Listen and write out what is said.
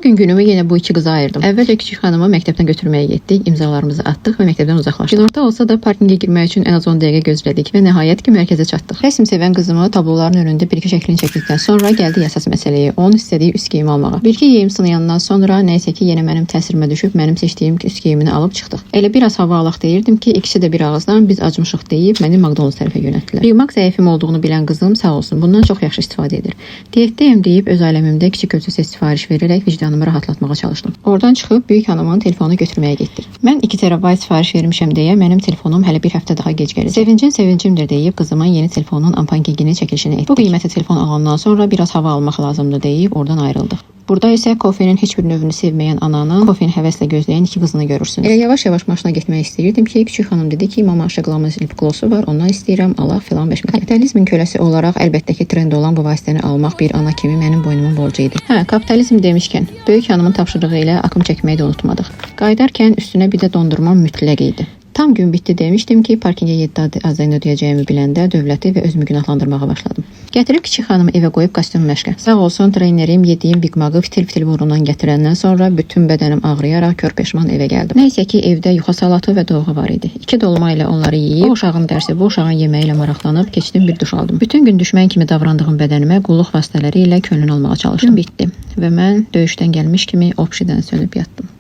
gün günümü yenə bu iki qıza ayırdım. Əvvəlcə kiçik xanımı məktəbdən götürməyə getdik, imzalarımızı atdıq və məktəbdən uzaqlaşdıq. Günorta olsa da parkinqə girmək üçün ən az 10 dəqiqə gözlədik və nəhayət ki mərkəzə çatdıq. Rəsm sevən qızımı tabloların önündə bir-iki şəklini çəkdikdən sonra gəldik əsas məsələyə, onun istədiyi üst geyimi almağa. Bir-iki geyim sınayandan sonra nəysə ki yenə mənim təsirimə düşüb mənim seçdiyim üst geyimini alıb çıxdıq. Elə biraz hava alaq deyirdim ki, ikisi də bir ağızdan biz acmışıq deyib məni McDonald's tərəfə yönəltdilər. Yığmaq zəifim olduğunu bilən qızım sağ olsun bundan çox yaxşı istifadə edir. Diyetdəyim deyib öz ailəmimdə kiçik ölçüsü sifariş verərək vicdanımı rahatlatmağa çalışdım. Oradan çıxıb böyük hanımın telefonunu götürməyə getdik. Mən 2 terabayt sifariş vermişəm deyə mənim telefonum hələ bir həftə daha gec gəlir. Sevincimdir deyib qızımın yeni telefonunun unpackingini çəkilişini etdik. Bu qiymətli telefon alandan sonra biraz hava almaq lazımdır deyib oradan ayrıldıq. Burada isə kofenin heç bir növünü sevməyən ananın kofeni həvəslə gözləyən iki qızını görürsünüz. Elə yavaş-yavaş maşına getmək istəyirdim ki, küçük xanım dedi ki, mama aşıqlamız lip glossu var, ondan istəyirəm, Allah filan 5 min. Kapitalizmin köləsi olaraq əlbəttə ki, trend olan bu vasitəni almaq bir ana kimi mənim boynumun borcu idi. Kapitalizm demişkən, böyük hanımın tapşırığı ilə akım çəkməyi də unutmadıq. Qayıdarkən üstünə bir də dondurma mütləq idi. Tam gün bitdi demişdim ki, parkingə 7 azayını ödəyəcəyimi biləndə dövləti və özümü günahlandırmağa başladım. Gətirib kiçik xanımı evə qoyub kostyum məşqə. Sağ olsun trenerim yediyim Big Mac-ı fitil-fitil burundan gətirəndən sonra bütün bədənim ağrıyaraq kör peşman evə gəldim. Nəysə ki, evdə yuxa salatı və doğğa var idi. 2 dolma ilə onları yeyib, o uşağın dərsi, bu uşağın yeməyi ilə maraqlanıb keçdim bir duş aldım. Bütün gün düşmən kimi davrandığım bədənimə qulluq vasitələri ilə könlünü almağa çalışdım. Bitdi və mən döyüşdən gəlmiş kimi opşidən sönüb yatdım.